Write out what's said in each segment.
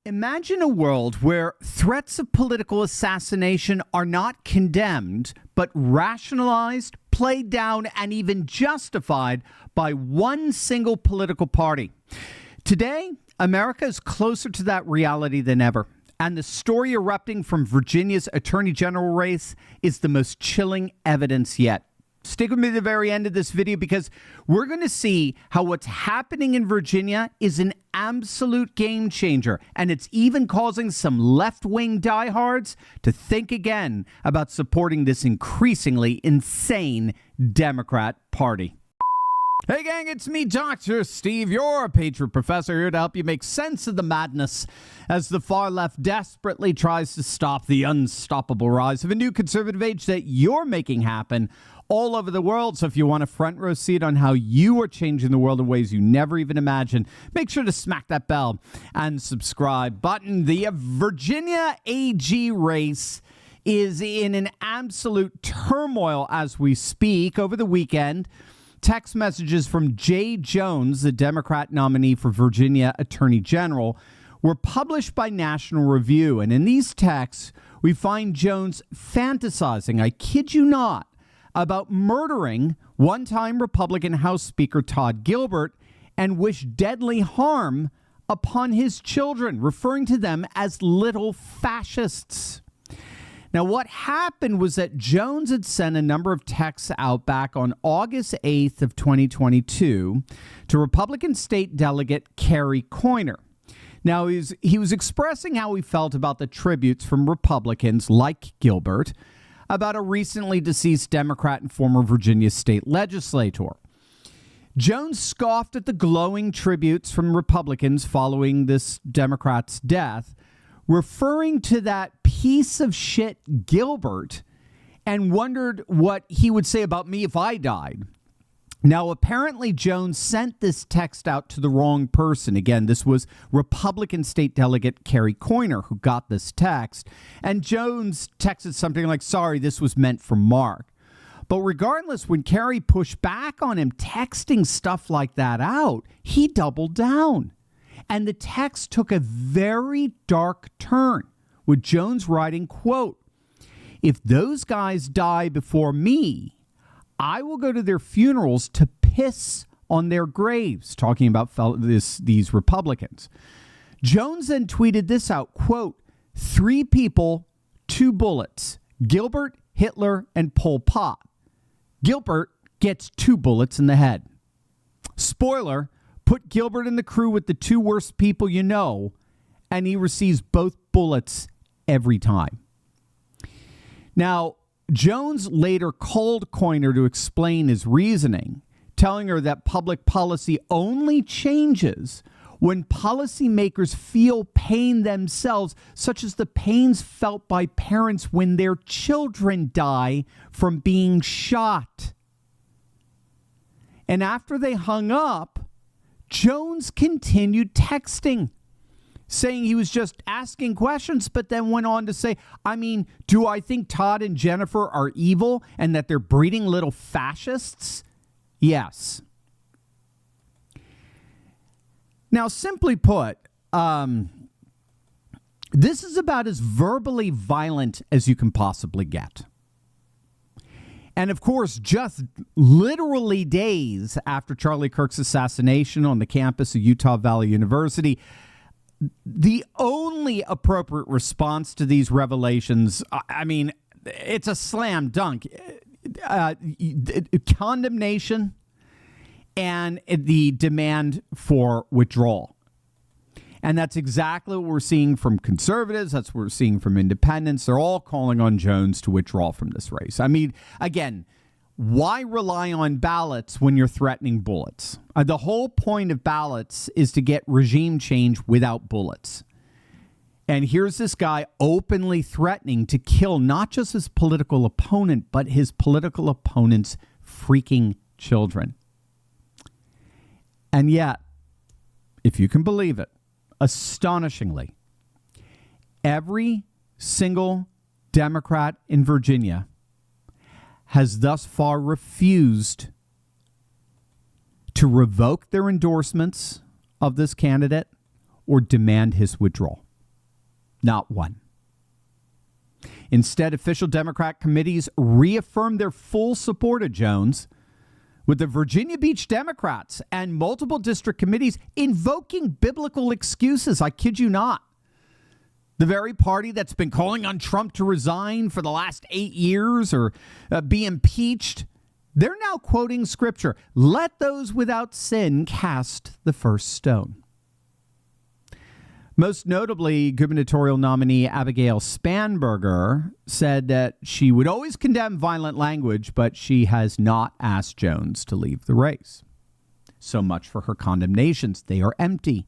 Imagine a world where threats of political assassination are not condemned, but rationalized, played down, and even justified by one single political party. Today, America is closer to that reality than ever. And the story erupting from Virginia's attorney general race is the most chilling evidence yet. Stick with me to the very end of this video because we're going to see how what's happening in Virginia is an absolute game changer. And it's even causing some left-wing diehards to think again about supporting this increasingly insane Democrat Party. Hey gang, it's me, Dr. Steve, your Patriot Professor, here to help you make sense of the madness as the far left desperately tries to stop the unstoppable rise of a new conservative age that you're making happen all over the world. So if you want a front row seat on how you are changing the world in ways you never even imagined, make sure to smack that bell and subscribe button. The Virginia AG race is in an absolute turmoil as we speak. Over the weekend, text messages from Jay Jones, the Democrat nominee for Virginia Attorney General, were published by National Review. And in these texts, we find Jones fantasizing, I kid you not, about murdering one-time Republican House Speaker Todd Gilbert and wish deadly harm upon his children, referring to them as little fascists. Now, what happened was that Jones had sent a number of texts out back on August 8th of 2022 to Republican State Delegate Kerry Coyner. Now, he was expressing how he felt about the tributes from Republicans like Gilbert about a recently deceased Democrat and former Virginia state legislator. Jones scoffed at the glowing tributes from Republicans following this Democrat's death, referring to that piece of shit Gilbert, and wondered what he would say about me if I died. Now, apparently, Jones sent this text out to the wrong person. Again, this was Republican State Delegate Kerry Coyner who got this text. And Jones texted something like, sorry, this was meant for Mark. But regardless, when Kerry pushed back on him texting stuff like that out, he doubled down. And the text took a very dark turn, with Jones writing, quote, if those guys die before me, I will go to their funerals to piss on their graves, talking about these Republicans. Jones then tweeted this out, quote, 3 people, 2 bullets, Gilbert, Hitler, and Pol Pot. Gilbert gets 2 bullets in the head. Spoiler, put Gilbert in the crew with the 2 worst people you know, and he receives both bullets every time. Now, Jones later called Coyner to explain his reasoning, telling her that public policy only changes when policymakers feel pain themselves, such as the pains felt by parents when their children die from being shot. And after they hung up, Jones continued texting, saying he was just asking questions, but then went on to say, I mean, do I think Todd and Jennifer are evil and that they're breeding little fascists? Yes. Now, simply put, this is about as verbally violent as you can possibly get. And of course, just literally days after Charlie Kirk's assassination on the campus of Utah Valley University, the only appropriate response to these revelations, I mean, it's a slam dunk. Condemnation and the demand for withdrawal. And that's exactly what we're seeing from conservatives. That's what we're seeing from independents. They're all calling on Jones to withdraw from this race. I mean, again, why rely on ballots when you're threatening bullets? The whole point of ballots is to get regime change without bullets. And here's this guy openly threatening to kill not just his political opponent, but his political opponent's freaking children. And yet, if you can believe it, astonishingly, every single Democrat in Virginia has thus far refused to revoke their endorsements of this candidate or demand his withdrawal. Not one. Instead, official Democrat committees reaffirmed their full support of Jones, with the Virginia Beach Democrats and multiple district committees invoking biblical excuses. I kid you not. The very party that's been calling on Trump to resign for the last 8 years or be impeached, they're now quoting scripture. Let those without sin cast the first stone. Most notably, gubernatorial nominee Abigail Spanberger said that she would always condemn violent language, but she has not asked Jones to leave the race. So much for her condemnations. They are empty.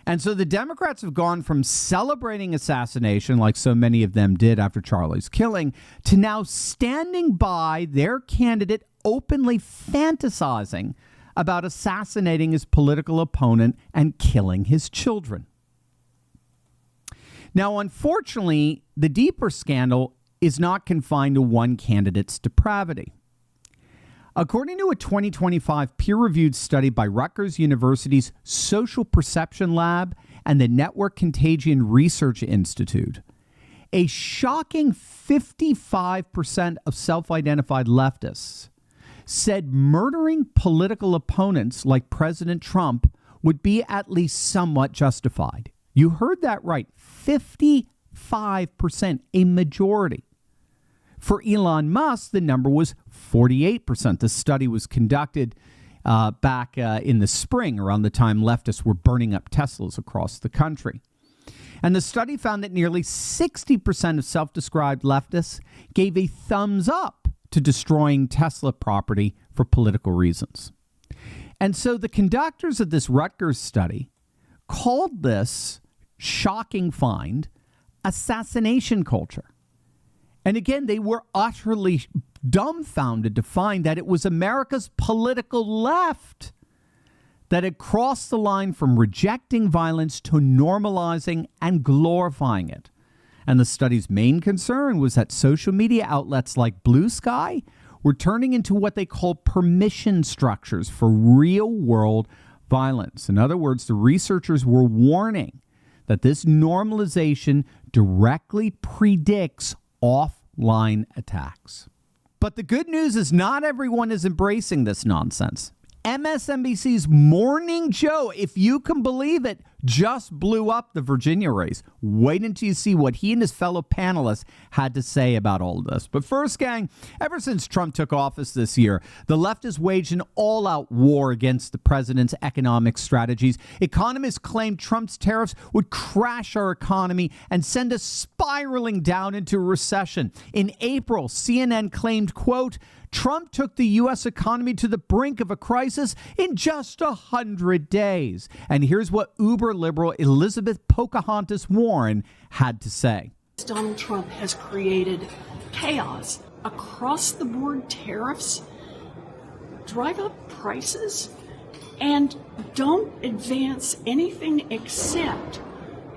And so the Democrats have gone from celebrating assassination, like so many of them did after Charlie's killing, to now standing by their candidate openly fantasizing about assassinating his political opponent and killing his children. Now, unfortunately, the deeper scandal is not confined to one candidate's depravity. According to a 2025 peer-reviewed study by Rutgers University's Social Perception Lab and the Network Contagion Research Institute, a shocking 55% of self-identified leftists said murdering political opponents like President Trump would be at least somewhat justified. You heard that right. 55%, a majority. For Elon Musk, the number was 48%. The study was conducted back in the spring, around the time leftists were burning up Teslas across the country. And the study found that nearly 60% of self-described leftists gave a thumbs up to destroying Tesla property for political reasons. And so the conductors of this Rutgers study called this shocking find assassination culture. And again, they were utterly dumbfounded to find that it was America's political left that had crossed the line from rejecting violence to normalizing and glorifying it. And the study's main concern was that social media outlets like Blue Sky were turning into what they call permission structures for real-world violence. In other words, the researchers were warning that this normalization directly predicts offline attacks. But the good news is not everyone is embracing this nonsense. MSNBC's Morning Joe, if you can believe it, just blew up the Virginia race. Wait until you see what he and his fellow panelists had to say about all of this. But first, gang, ever since Trump took office this year, the left has waged an all-out war against the president's economic strategies. Economists claimed Trump's tariffs would crash our economy and send us spiraling down into a recession. In April, CNN claimed, quote, Trump took the U.S. economy to the brink of a crisis in just 100 days. And here's what uber-liberal Elizabeth Pocahontas Warren had to say. Donald Trump has created chaos. Across-the-board tariffs drive up prices and don't advance anything except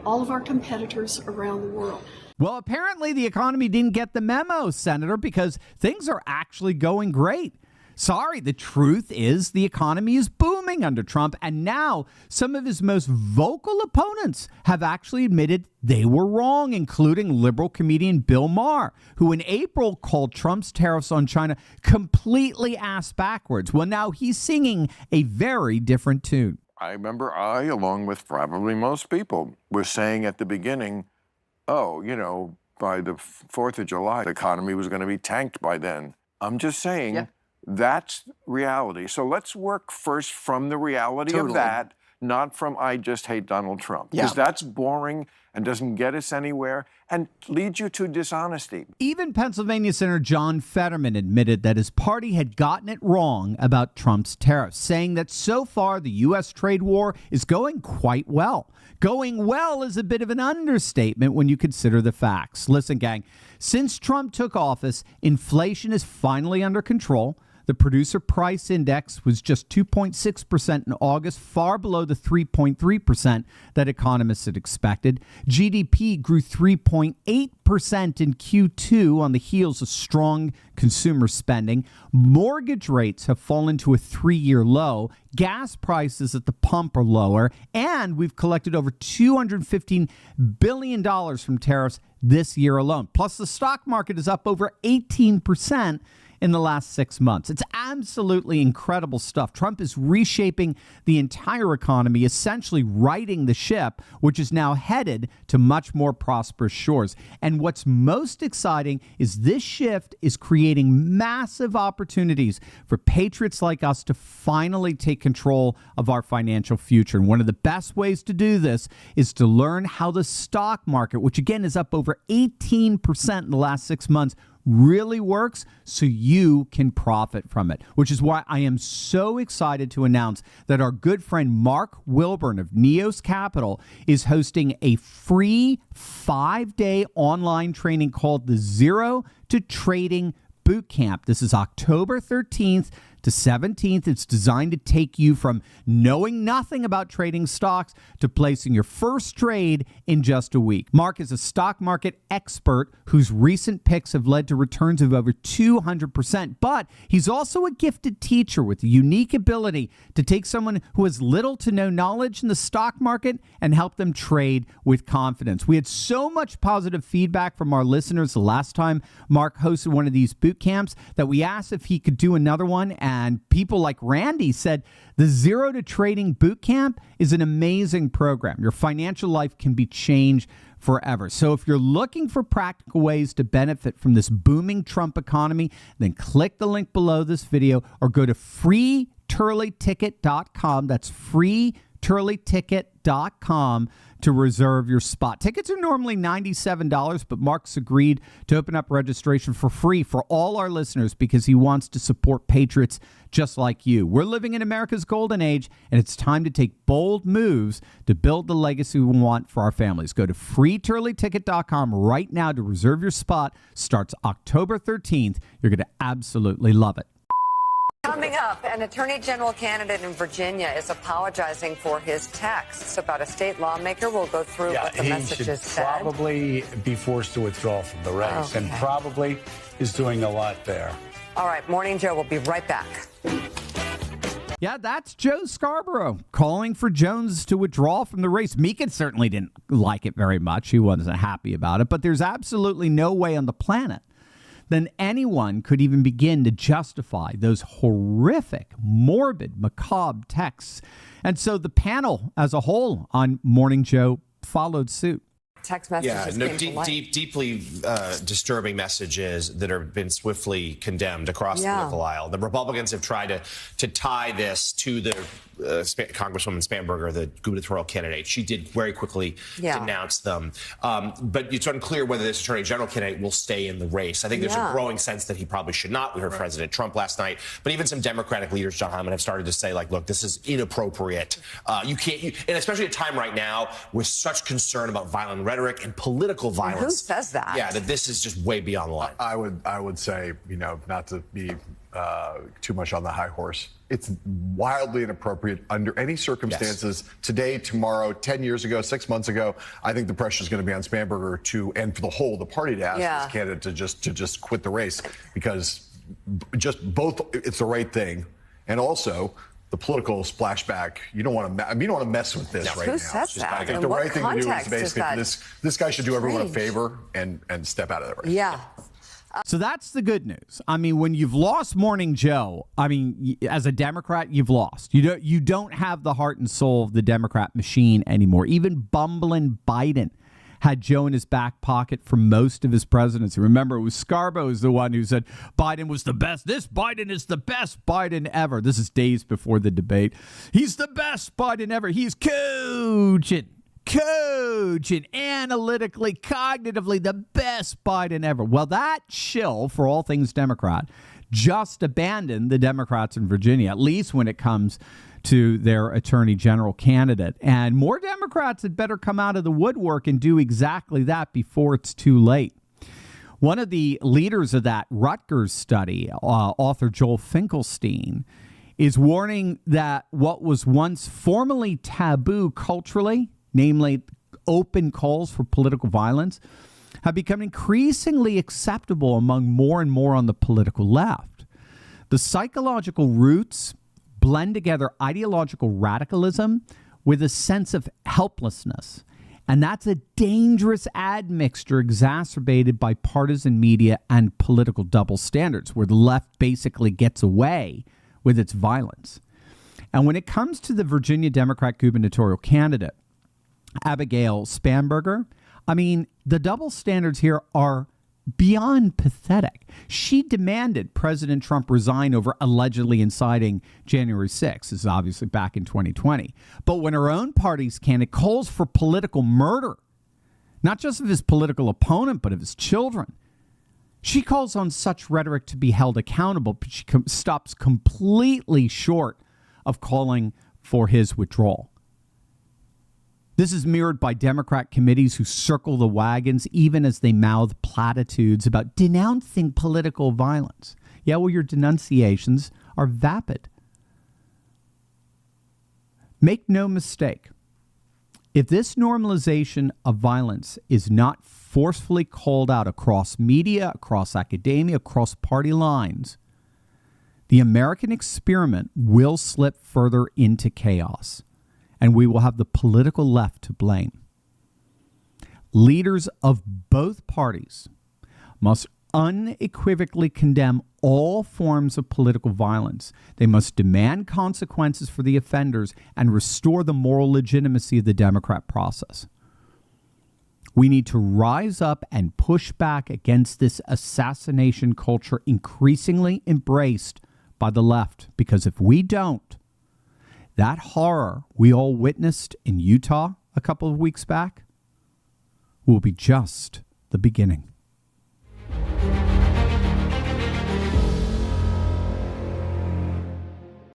all of our competitors around the world. Well, apparently the economy didn't get the memo, Senator, because things are actually going great. Sorry, the truth is the economy is booming under Trump, and now some of his most vocal opponents have actually admitted they were wrong, including liberal comedian Bill Maher, who in April called Trump's tariffs on China completely ass backwards. Well, now he's singing a very different tune. I remember along with probably most people, was saying at the beginning, oh, by the 4th of July, the economy was going to be tanked by then. I'm just saying that's reality. So let's work first from the reality of that, not from I just hate Donald Trump. Because that's boring and doesn't get us anywhere and leads you to dishonesty. Even Pennsylvania Senator John Fetterman admitted that his party had gotten it wrong about Trump's tariffs, saying that so far the U.S. trade war is going quite well. Going well is a bit of an understatement when you consider the facts. Listen, gang, since Trump took office, inflation is finally under control. The producer price index was just 2.6% in August, far below the 3.3% that economists had expected. GDP grew 3.8% in Q2 on the heels of strong consumer spending. Mortgage rates have fallen to a 3-year low. Gas prices at the pump are lower. And we've collected over $215 billion from tariffs this year alone. Plus, the stock market is up over 18% in the last 6 months. It's absolutely incredible stuff. Trump is reshaping the entire economy, essentially righting the ship, which is now headed to much more prosperous shores. And what's most exciting is this shift is creating massive opportunities for patriots like us to finally take control of our financial future. And one of the best ways to do this is to learn how the stock market, which again is up over 18% in the last 6 months, really works so you can profit from it, which is why I am so excited to announce that our good friend Mark Wilburn of Neos Capital is hosting a free 5-day online training called the Zero to Trading Bootcamp. This is October 13th to 17th. It's designed to take you from knowing nothing about trading stocks to placing your first trade in just a week. Mark is a stock market expert whose recent picks have led to returns of over 200%, but he's also a gifted teacher with a unique ability to take someone who has little to no knowledge in the stock market and help them trade with confidence. We had so much positive feedback from our listeners the last time Mark hosted one of these boot camps that we asked if he could do another one. And people like Randy said the Zero to Trading Bootcamp is an amazing program. Your financial life can be changed forever. So if you're looking for practical ways to benefit from this booming Trump economy, then click the link below this video or go to freeturleyticket.com. That's freeturleyticket.com to reserve your spot. Tickets are normally $97, but Mark's agreed to open up registration for free for all our listeners because he wants to support patriots just like you. We're living in America's golden age, and it's time to take bold moves to build the legacy we want for our families. Go to freeturleyticket.com right now to reserve your spot. Starts October 13th. You're going to absolutely love it. Coming up, an attorney general candidate in Virginia is apologizing for his texts about a state lawmaker. We'll go through what the messages said. He should probably be forced to withdraw from the race, and probably is doing a lot there. All right, Morning Joe will be right back. Yeah, that's Joe Scarborough calling for Jones to withdraw from the race. Meekin certainly didn't like it very much. He wasn't happy about it, but there's absolutely no way on the planet then anyone could even begin to justify those horrific, morbid, macabre texts. And so the panel as a whole on Morning Joe followed suit. Text messages deeply disturbing messages that have been swiftly condemned across the political aisle. The Republicans have tried to tie this to the Congresswoman Spanberger, the gubernatorial candidate. She did very quickly denounce them. But it's unclear whether this attorney general candidate will stay in the race. I think there's a growing sense that he probably should not. We heard President Trump last night, but even some Democratic leaders, John Hyman, have started to say, like, look, this is inappropriate. You can't, and especially at a time right now with such concern about violent rhetoric and political violence. Who says that? Yeah, that this is just way beyond the line. I would say, not to be too much on the high horse. It's wildly inappropriate under any circumstances today, tomorrow, 10 years ago, 6 months ago. I think the pressure is going to be on Spanberger and for the party to ask this candidate to just quit the race, because just both, it's the right thing, and also the political splashback. You don't want to mess with this right now. Who says that? I think the right thing to do is basically this guy should do everyone a favor and step out of the race. Yeah. So that's the good news. I mean, when you've lost Morning Joe, as a Democrat, you've lost. You don't have the heart and soul of the Democrat machine anymore. Even bumbling Biden had Joe in his back pocket for most of his presidency. Remember, it was Scarborough who's the one who said Biden was the best. This Biden is the best Biden ever. This is days before the debate. He's the best Biden ever. He's coaching, analytically, cognitively, the best Biden ever. Well, that shill, for all things Democrat, just abandoned the Democrats in Virginia, at least when it comes to their attorney general candidate. And more Democrats had better come out of the woodwork and do exactly that before it's too late. One of the leaders of that Rutgers study, author Joel Finkelstein, is warning that what was once formerly taboo culturally, namely open calls for political violence, have become increasingly acceptable among more and more on the political left. The psychological roots blend together ideological radicalism with a sense of helplessness. And that's a dangerous admixture exacerbated by partisan media and political double standards, where the left basically gets away with its violence. And when it comes to the Virginia Democrat gubernatorial candidate, Abigail Spanberger, I mean, the double standards here are beyond pathetic. She demanded President Trump resign over allegedly inciting January 6th. This is obviously back in 2020. But when her own party's candidate calls for political murder, not just of his political opponent, but of his children, she calls on such rhetoric to be held accountable, but she stops completely short of calling for his withdrawal. This is mirrored by Democrat committees who circle the wagons even as they mouth platitudes about denouncing political violence. Yeah, well, your denunciations are vapid. Make no mistake, if this normalization of violence is not forcefully called out across media, across academia, across party lines, the American experiment will slip further into chaos, and we will have the political left to blame. Leaders of both parties must unequivocally condemn all forms of political violence. They must demand consequences for the offenders and restore the moral legitimacy of the Democrat process. We need to rise up and push back against this assassination culture increasingly embraced by the left, because if we don't, that horror we all witnessed in Utah a couple of weeks back will be just the beginning.